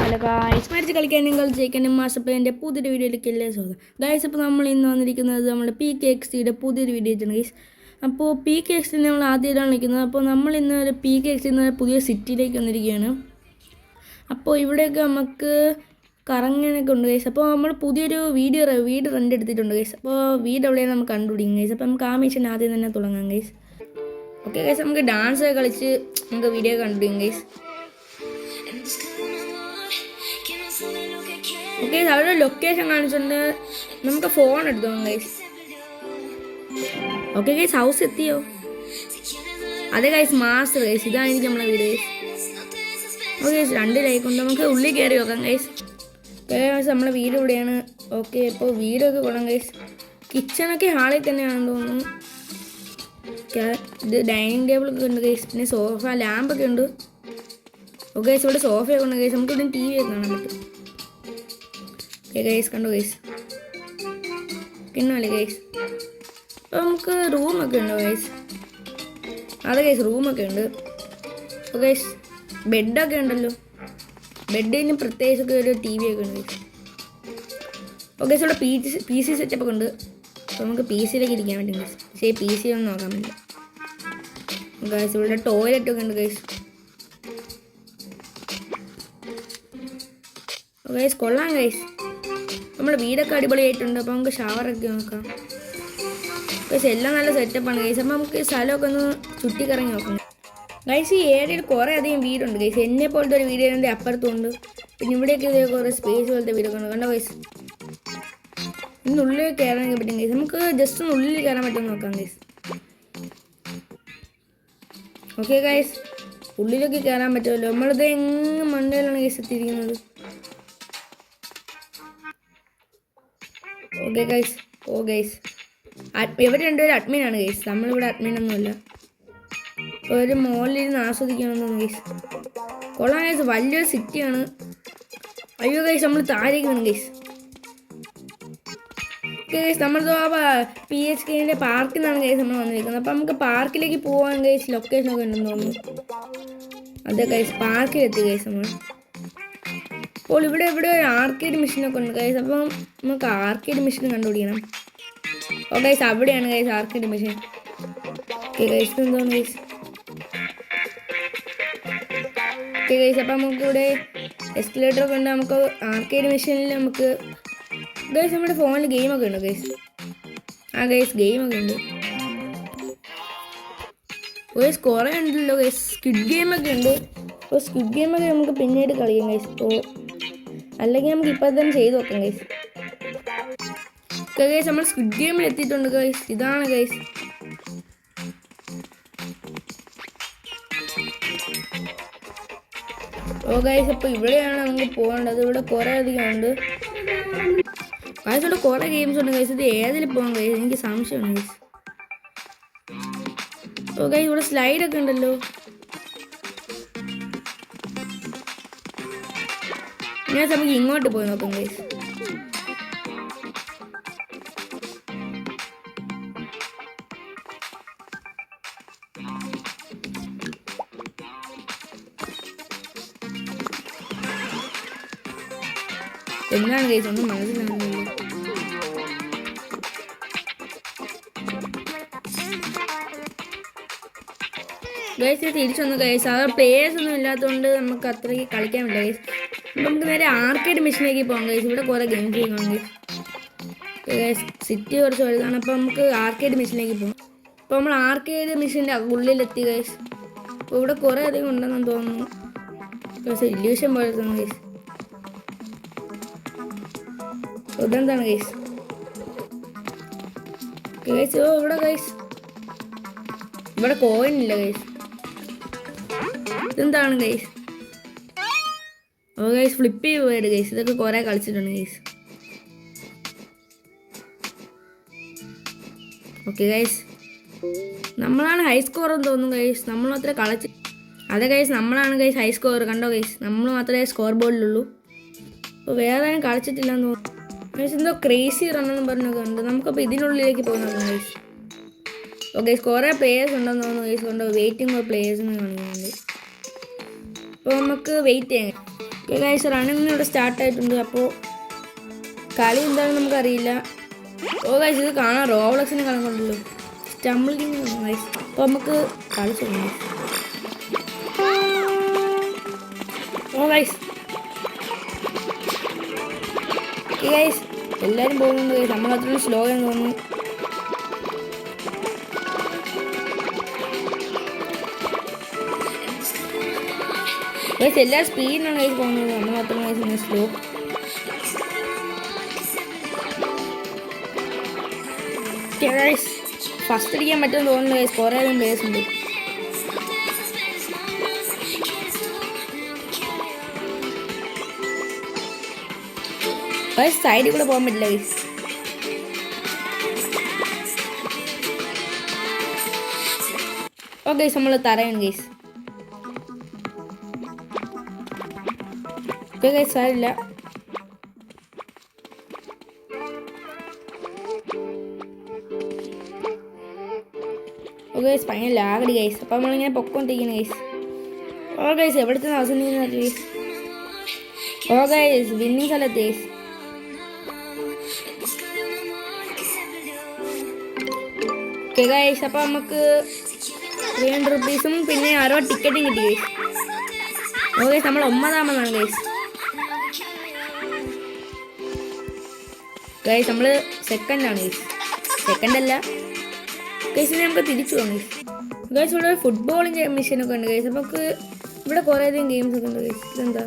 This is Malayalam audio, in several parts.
ഹലോ ഗായ്സ്, മരിച്ച് കളിക്കാനും കളിച്ചേക്കാനും മാസപ്പേൻ്റെ പുതിയൊരു വീഡിയോയിലേക്ക് എല്ലാം സ്വാഗതം. ഗായ്സ്, അപ്പോൾ നമ്മൾ ഇന്ന് വന്നിരിക്കുന്നത് നമ്മുടെ PKXD പുതിയൊരു വീഡിയോ ആണ് ഗൈസ്. അപ്പോൾ PKXD നമ്മൾ ആദ്യമായിട്ടാണ് നിൽക്കുന്നത്. അപ്പോൾ നമ്മൾ ഇന്ന് ഒരു PKXD എന്ന പുതിയ സിറ്റിയിലേക്ക് വന്നിരിക്കുകയാണ്. അപ്പോൾ ഇവിടെയൊക്കെ നമുക്ക് കറങ്ങാനൊക്കെ ഉണ്ട് ഗൈസ്. അപ്പോൾ നമ്മൾ പുതിയൊരു വീട് റെൻ്റ് എടുത്തിട്ടുണ്ട് ഗൈസ്. അപ്പോൾ വീട് എവിടെയാണ് നമുക്ക് കണ്ടുപിടിക്കും ഗൈസ്. അപ്പോൾ നമുക്ക് ആ മിഷൻ ആദ്യം തന്നെ തുടങ്ങാം ഗൈസ്. ഓക്കെ ഗൈസ്, നമുക്ക് ഡാൻസ് ഒക്കെ കളിച്ച് നമുക്ക് വീഡിയോ കണ്ടുപിടിക്കും ഗൈസ്. ഓക്കെ, അവിടെ ലൊക്കേഷൻ കാണിച്ചിട്ടുണ്ട്. നമുക്ക് ഫോൺ എടുത്തു ഗൈസ്. ഓക്കെ ഗൈസ്, ഹൗസ് എത്തിയോ? അതെ ഗൈസ്, മാസ്റ്റർ ഗൈസ്, ഇതാണ് എനിക്ക് നമ്മളെ വീട് ഗൈസ്. ഓക്കെ ഗൈസ്, 2 ലൈക്ക് ഉണ്ട്. നമുക്ക് ഉള്ളിൽ കയറി നോക്കാം ഗൈസ്. ഗൈസ്, നമ്മളെ വീട് ഇവിടെയാണ്. ഓക്കെ, ഇപ്പോൾ വീടൊക്കെ കൊള്ളാം ഗൈസ്. കിച്ചണൊക്കെ ഹാളിൽ തന്നെയാണെന്ന് തോന്നുന്നു. ഇത് ഡൈനിങ് ടേബിളൊക്കെ ഉണ്ട് ഗൈസ്. പിന്നെ സോഫ, ലാമ്പൊക്കെ ഉണ്ട്. ഓക്കെ ഗൈസ്, ഇവിടെ സോഫയൊക്കെ ഉണ്ട് ഗൈസ്. നമുക്ക് ഇവിടെ TV ഒക്കെ കാണാൻ പറ്റും. ഓക്കെ ഗൈസ്, കണ്ടു ഗൈസ്, കിണ്ണല്ലേ ഗൈസ്. അപ്പോൾ നമുക്ക് റൂമൊക്കെ ഉണ്ടോ ഗൈസ്? അതെ ഗൈസ്, റൂമൊക്കെ ഉണ്ട്. അപ്പോൾ ഗൈസ്, ബെഡൊക്കെ ഉണ്ടല്ലോ. ബെഡിന് പ്രത്യേകിച്ചൊക്കെ ഒരു TV ഒക്കെ ഉണ്ട് ഗൈസ്. ഓക്കെ ഗൈസ്, ഇവിടെ PC സെറ്റപ്പൊക്കെ ഉണ്ട്. അപ്പോൾ നമുക്ക് PC-യിലേക്ക് ഇരിക്കാൻ പറ്റും ഗൈസ്. പക്ഷേ PC ഒന്നും നോക്കാൻ പറ്റില്ല ഗൈസ്. ഇവിടെ ടോയ്ലറ്റൊക്കെ ഉണ്ട് ഗൈസ്. ഗൈസ്, കൊള്ളാം ഗൈസ്. നമ്മുടെ വീടൊക്കെ അടിപൊളിയായിട്ടുണ്ട്. അപ്പോൾ നമുക്ക് ഷവറൊക്കെ നോക്കാം ഗൈസ്. എല്ലാം നല്ല സെറ്റപ്പാണ് ഗൈസ്. അപ്പോൾ നമുക്ക് സ്ഥലമൊക്കെ ഒന്ന് ചുറ്റിക്കറങ്ങി നോക്കാം ഗൈസ്. ഈ ഏരിയയിൽ കുറേ അധികം വീടുണ്ട് ഗൈസ്. എന്നെ പോലത്തെ ഒരു വീട് എൻ്റെ അപ്പുറത്തുണ്ട്. പിന്നെ ഇവിടെയൊക്കെ ഇതേ കുറേ സ്പേസ് പോലത്തെ വീടൊക്കെ ഉണ്ട്. കണ്ടോ ഗൈസ്? ഇന്നുള്ളിൽ കയറാനൊക്കെ പറ്റും ഗൈസ്. നമുക്ക് ജസ്റ്റ് ഒന്ന് ഉള്ളിൽ കയറാൻ പറ്റുമെന്ന് നോക്കാം ഗൈസ്. ഓക്കെ ഗൈസ്, ഉള്ളിലൊക്കെ കയറാൻ പറ്റുമല്ലോ. നമ്മളിത് എങ്ങ് മണ്ടയിലാണ് ഗൈസ് എത്തിയിരിക്കുന്നത്. ഓക്കെ ഗൈസ്, ഓ ഗൈസ്, ഇവർ രണ്ടുപേരും അഡ്മിനാണ് ഗൈസ്. നമ്മളിവിടെ അഡ്മിനൊന്നുമില്ല. ഒരു മോളിലിരുന്ന് ആസ്വദിക്കണമെന്ന് ഗൈസ്. കൊള്ളാം ഗൈസ്, വലിയൊരു സിറ്റിയാണ്. അയ്യോ ഗൈസ്, നമ്മൾ താഴേക്ക് വേണം ഗൈസ്. ഓക്കെ ഗൈസ്, നമ്മളിത് PHKൻ്റെ പാർക്കിൽ നിന്നാണ് ഗൈസ് നമ്മൾ വന്നിരിക്കുന്നത്. അപ്പോൾ നമുക്ക് പാർക്കിലേക്ക് പോകാൻ ഗൈസ് ലൊക്കേഷനൊക്കെ ഉണ്ടെന്ന് തോന്നുന്നു. അതെ ഗൈസ്, പാർക്കിലെത്തി ഗൈസ് നമ്മൾ. അപ്പോൾ ഇവിടെ ഒരു ആർക്കേഡ് മെഷീനൊക്കെ ഉണ്ട് ഗൈസ്. അപ്പം നമുക്ക് ആർക്കേഡ് മെഷീൻ കണ്ടുപിടിക്കണം. ഓ ഗൈസ്, അവിടെയാണ് guys arcade machine. Okay guys, എന്തോന്ന് ഗൈസ്. ഓക്കെ ഗൈസ്, അപ്പം നമുക്കിവിടെ എസ്കലേറ്ററൊക്കെ ഉണ്ട്. നമുക്ക് ആർക്കേഡ് മെഷീനിൽ നമുക്ക് ഗൈസ് നമ്മുടെ ഫോണിൽ ഗെയിമൊക്കെ ഉണ്ട് ഗൈസ്. ആ ഗൈസ്, ഗെയിമൊക്കെ ഉണ്ട് ഗൈസ്. കുറേ ഉണ്ടല്ലോ ഗൈസ്. സ്ക്വിഡ് ഗെയിമൊക്കെ ഉണ്ട്. അപ്പോൾ സ്ക്വിഡ് ഗെയിമൊക്കെ നമുക്ക് പിന്നീട് കളിക്കാം ഗൈസ്. അപ്പോൾ അല്ലെങ്കിൽ നമുക്ക് ഇപ്പോൾ തന്നെ ചെയ്ത് നോക്കാം ഗൈസ്. ഓക്കെ ഗൈസ്, നമ്മൾ സ്ക്വിഡ് ഗെയിമിൽ എത്തിയിട്ടുണ്ട് ഗൈസ്. ഇതാണ് ഗൈസ്. ഓ ഗൈസ്, അപ്പോൾ ഇവിടെയാണ് നമുക്ക് പോകേണ്ടത്. ഇവിടെ കുറേ അധികം ഉണ്ട് ഗൈസ്. ഇവിടെ കുറേ ഗെയിംസ് ഉണ്ട് ഗൈസ്. ഇത് ഏതിൽ പോകാൻ ഗൈസ്? എനിക്ക് സംശയമാണ് ഗൈസ്. ഓ ഗൈസ്, ഇവിടെ സ്ലൈഡൊക്കെ ഉണ്ടല്ലോ. ഞാൻ നമുക്ക് ഇങ്ങോട്ട് പോയി നോക്കാം ഗൈസ്. എന്താണ് ഗൈസ്, ഒന്നും മനസ്സിലാവുന്നില്ല. ഗൈസ്, തിരിച്ചു വന്നു ഗൈസ്. അത് പ്ലേയേഴ്സ് ഒന്നും ഇല്ലാത്തതുകൊണ്ട് നമുക്ക് അത്രയ്ക്ക് കളിക്കാൻ പറ്റില്ല ഗൈസ്. നമുക്ക് നേരെ ആർക്കേഡ് മെഷീനിലേക്ക് പോകാം ഗൈസ്. ഇവിടെ കുറേ ഗെയിം ചെയ്യുന്നുണ്ട് ഗൈസ്. സിറ്റി കുറച്ച് വലുതാണ്. അപ്പോൾ നമുക്ക് ആർക്കേഡ് മെഷീനിലേക്ക് പോകാം. അപ്പോൾ നമ്മൾ ആർക്കേഡ് മെഷീൻ്റെ ഉള്ളിലെത്തി ഗൈസ്. അപ്പോൾ ഇവിടെ കുറേ അധികം ഉണ്ടെന്ന് തോന്നുന്നു ഗൈസ്. ഇല്യൂഷൻ പോലെ തോന്നുന്നു ഗൈസ്. ഇതെന്താണ് ഗൈസ്? ഗൈസ്, ഓ ഇവിടെ ഗൈസ്, ഇവിടെ കോയിൻ ഇല്ല ഗൈസ്. ഇതെന്താണ് ഗൈസ്? ഓ ഗൈസ്, ഫ്ലിപ്പ് പോയത് ഗൈസ്. ഇതൊക്കെ കുറേ കളിച്ചിട്ടുണ്ട് ഗൈസ്. ഓക്കെ ഗൈസ്, നമ്മളാണ് ഹൈ സ്കോർ എന്ന് തോന്നുന്നു ഗൈസ്. നമ്മൾ മാത്രമേ കളിച്ച്. അതെ ഗൈസ്, നമ്മളാണ് ഗൈസ് ഹൈ സ്കോർ. കണ്ടോ ഗൈസ്, നമ്മൾ മാത്രമേ സ്കോർ ബോർഡിലുള്ളൂ. അപ്പോൾ വേറെ ആരും കളിച്ചിട്ടില്ലെന്ന് തോന്നുന്നു ഗൈസ്. എന്തോ ക്രേസി റണ്ണെന്ന് പറഞ്ഞൊക്കെ ഉണ്ട്. നമുക്കപ്പോൾ ഇതിനുള്ളിലേക്ക് പോയി നോക്കാം ഗൈസ്. ഓക്കെ, കുറേ പ്ലേയേഴ്സ് ഉണ്ടെന്ന് തോന്നുന്നു ഗൈസ്. കൊണ്ട് വെയിറ്റിംഗ് ഫോർ പ്ലേയേഴ്സിന് കാണിക്കുന്നുണ്ട്. അപ്പോൾ നമുക്ക് വെയിറ്റ് ചെയ്യാം. ഗൈസ് റണ്ണിങ് ഇവിടെ സ്റ്റാർട്ടായിട്ടുണ്ട്. അപ്പോൾ കളി എന്താണെന്ന് നമുക്കറിയില്ല. ഗൈസ് ഇത് കാണാം, റോബ്ലക്സിനെ കണക്കുണ്ടല്ലോ, സ്റ്റംബ്ലിങ് ഗൈസ്. അപ്പോൾ നമുക്ക് കളിച്ചു ഗൈസ്. ഗൈസ് എല്ലാവരും പോകുന്നുണ്ട് ഗൈസ്. നമ്മളത്രയും സ്ലോ എന്ന് തോന്നുന്നു. ഗൈസ് എല്ലാ സ്പീഡിനാണ് ഗൈസ് പോകുന്നത്. നമ്മൾ മാത്രം ഗൈസ് സ്ലോ. ഗൈസ് ഫസ്റ്റ് അടിക്കാൻ പറ്റുമെന്ന് തോന്നുന്നു ഗൈസ്. കുറേ അധികം പ്ലേയേഴ്സ് ഉണ്ട്. ഗൈസ് സൈഡിൽ കൂടെ പോകാൻ പറ്റില്ല ഗൈസ്. ഓക്കെ ഗൈസ് നമ്മൾ തറയാണ് ഗൈസ്. ഓക്കെ ഗൈസ് സാരില്ല. ഓക്കെ ഗൈസ് ഭയങ്കര ലാഗടി ഗൈസ്. അപ്പോൾ നമ്മളിങ്ങനെ പൊക്കോണ്ടിരിക്കുന്നു ഗൈസ്. ഓ ഗൈസ് എവിടുത്തെ അവസാനിക്കുന്ന ഗൈസ്. ഓ ഗൈസ് വിന്നിങ് സ്ഥലത്ത് ഗൈസ്. ഓക്കെ ഗൈസ് അപ്പോൾ നമുക്ക് 300 rupees പിന്നെ 60 ടിക്കറ്റും കിട്ടി ഗൈസ്. ഓ ഗൈസ് നമ്മൾ 9ാമതാണ് ഗൈസ്. ഗൈസ് നമ്മൾ സെക്കൻഡാണ് ഗൈസ്. സെക്കൻഡല്ല ഗൈസ്. നമുക്ക് തിരിച്ചു പോകാം ഗൈസ്. ഗൈസ് ഇവിടെ ഫുട്ബോളിൻ്റെ മിഷനൊക്കെ ഉണ്ട് ഗൈസ്. നമുക്ക് ഇവിടെ കുറേ അധികം ഗെയിംസ് ഒക്കെ ഉണ്ട് ഗൈസ്. ഇതെന്താ?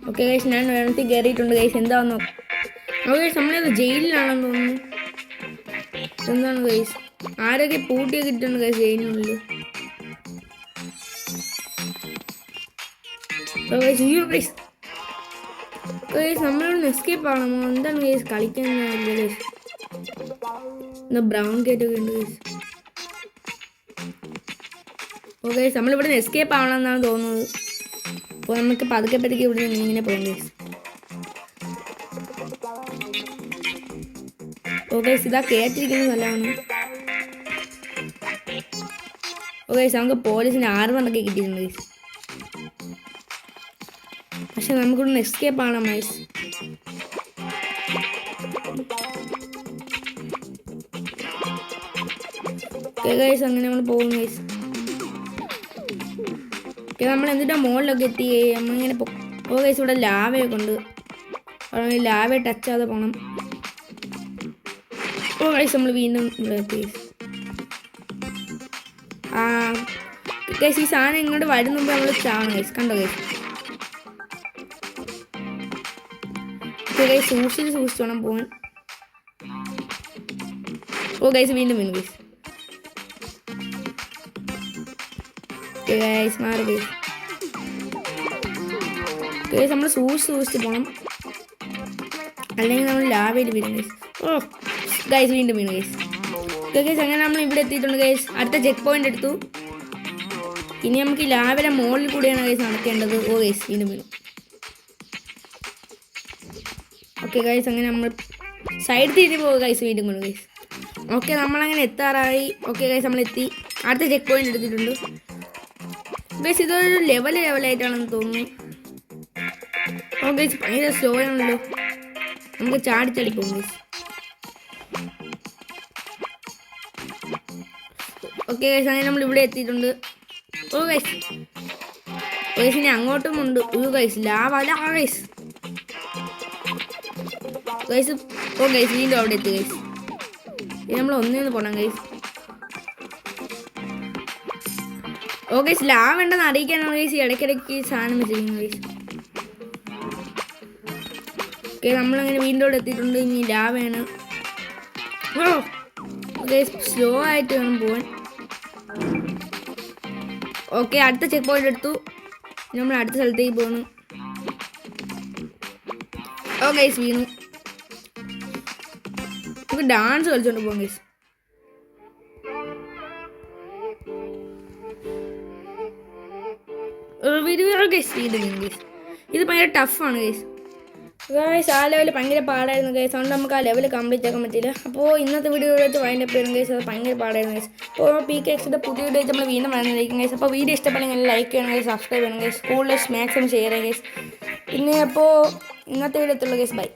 ഓക്കെ ഗൈസ് ഞാൻ വെള്ളത്തിൽ കയറിയിട്ടുണ്ട് ഗൈസ്. എന്താണെന്ന് നോക്കാം. ഓക്കെ ഗൈസ് നമ്മളിത് ജയിലിലാണെന്ന് തോന്നുന്നു. എന്താണ് ഗൈസ്? ആരൊക്കെ പൂട്ടിയൊക്കെ ഇട്ടുണ്ട് ഗൈസ് ജയിലിനുള്ളിൽ. ഗൈസ് ഗൈസ് നമ്മളിവിടെ എസ്കേപ്പ് ആണോ? എന്താണ് ഗൈസ് കളിക്കാൻ ഗൈസ്? എന്താ ബ്രൗൺ കേറ്റൊക്കെ ഉണ്ട് ഗൈസ്. ഓ ഗൈസ് നമ്മളിവിടെ എസ്കേപ്പ് ആവണമെന്നാണ് തോന്നുന്നത്. അപ്പോൾ നമുക്ക് പതുക്കെ ഇവിടെ ഇങ്ങനെ പോകാം ഗൈസ്. ഓ ഗൈസ് ഇതാ കേട്ടിരിക്കുന്നത് നല്ലതാണ്. ഓ ഗൈസ് നമുക്ക് പോലീസിന് 6 മണിക്ക് കിട്ടിയിട്ടുണ്ട് ഗൈസ്. പക്ഷെ നമുക്കിവിടെ എസ്കേപ്പ് ആണ് ഗൈസ്. ഓക്കെ ഗൈസ് അങ്ങനെ നമ്മൾ പോകും ഗൈസ്. ഓക്കെ നമ്മൾ എന്നിട്ടാ മുകളിലൊക്കെ എത്തി. നമ്മളിങ്ങനെ ഓ ഗൈസ് ഇവിടെ ലാവയൊക്കെ ഉണ്ട്. ലാവ ടച്ച് ചെയ്യാതെ പോകണം. ഓ ഗൈസ് നമ്മൾ വീണ്ടും ഇവിടെ എത്തി. ഗൈസ് ഈ സാധനം ഇങ്ങോട്ട് വരുന്ന മുമ്പ് നമ്മൾ ചാവണം ഗൈസ്. കണ്ടോ ഗൈസ്? ഗൈസ് സൂക്ഷിച്ച് വേണം പോകാൻ. ഓ ഗൈസ് വീണ്ടും ഗൈസ്. ഗൈസ് മാറി ഗൈസ്. ഗൈസ് നമ്മൾ സൂക്ഷിച്ച് പോകണം, അല്ലെങ്കിൽ നമ്മൾ ലാഭയിൽ വരും ഗൈസ്. ഓ ഗൈസ് വീണ്ടും ഗൈസ്. ഗൈസ് അങ്ങനെ നമ്മൾ ഇവിടെ എത്തിയിട്ടുണ്ട് ഗൈസ്. അടുത്ത ചെക്ക് പോയിന്റ് എടുത്തു. ഇനി നമുക്ക് ഈ ലാവയുടെ മുകളിൽ കൂടെയാണ് ഗൈസ് നടക്കേണ്ടത്. ഓ ഗൈസ് വീണ്ടും ഓക്കെ ഗൈസ് അങ്ങനെ നമ്മൾ സൈഡ് തിരിഞ്ഞ് പോകുക ഗൈസ്. വീണ്ടും കൊണ്ട് ഗൈസ്. ഓക്കെ നമ്മളങ്ങനെ എത്താറായി. ഓക്കെ ഗൈസ് നമ്മൾ എത്തി. അടുത്ത ചെക്ക് പോയിന്റ് എടുത്തിട്ടുണ്ട് ഗൈസ്. ഇതൊരു ലെവലായിട്ടാണെന്ന് തോന്നുന്നു. ഓ ഗൈസ് ഭയങ്കര സ്ലോ ആണല്ലോ. നമുക്ക് ചാടി പോകും ഗൈസ്. ഓക്കെ ഗൈസ് അങ്ങനെ നമ്മൾ ഇവിടെ എത്തിയിട്ടുണ്ട്. ഓ ഗൈസ് ഇനി അങ്ങോട്ടും ഉണ്ട്. ഓ ഗൈസ് ലാവ ഗൈസ്. ഗൈസ് ഓ ഗൈസ് വീണ്ടും അവിടെ എത്തി ഗൈസ്. ഇനി നമ്മൾ ഒന്നിന്ന് പോകണം ഗൈസ്. ഓ ഗൈസ് ലാവ ഉണ്ടെന്ന് അറിയിക്കാനാണ് ഗൈസ് ഇടയ്ക്കിടയ്ക്ക് സാധനം വെച്ചിരിക്കുന്നത് ഗൈസ്. ഓക്കെ നമ്മളങ്ങനെ വീണ്ടും അവിടെ എത്തിയിട്ടുണ്ട്. ഇനി ലാവയാണ്. ഓ ഗൈസ് സ്ലോ ആയിട്ട് വേണം പോവാൻ. ഓക്കെ അടുത്ത ചെക്ക് പോയിന്റ് എടുത്തു. നമ്മൾ അടുത്ത സ്ഥലത്തേക്ക് പോകുന്നു. ഓ ഗൈസ് വീണു. നമുക്ക് ഡാൻസ് കളിച്ചോണ്ട് പോകാം ഗൈസ്. ഗൈസ് ഇത് ഭയങ്കര ടഫാണ് ഗൈസ്. ഗൈസ് ആ ലെവൽ ഭയങ്കര പാടായിരുന്നു ഗൈസ്, അതുകൊണ്ട് നമുക്ക് ആ ലെവൽ കംപ്ലീറ്റ് ആക്കാൻ പറ്റില്ല. അപ്പോൾ ഇന്നത്തെ വീഡിയോ വെച്ച് വൈൻഡപ്പ് ചെയ്യണം ഗൈസ്, അത് ഭയങ്കര പാടായിരുന്നു ഗൈസ്. അപ്പോൾ PKXD പുതിയ വീഡിയോ നമ്മൾ വീണ്ടും വന്നിരിക്കും ഗൈസ്. അപ്പോൾ വീഡിയോ ഇഷ്ടപ്പെടുമെങ്കിൽ ലൈക്ക് ചെയ്യണം ഗൈസ്, സബ്സ്ക്രൈബ് ചെയ്യണം ഗൈസ്, കൂടുതൽ മാക്സിമം ഷെയർ ചെയ്യണം ഗൈസ്. പിന്നെ അപ്പോൾ ഇന്നത്തെ വീഡിയോ എത്തുള്ളൂ ഗൈസ്, ബൈ.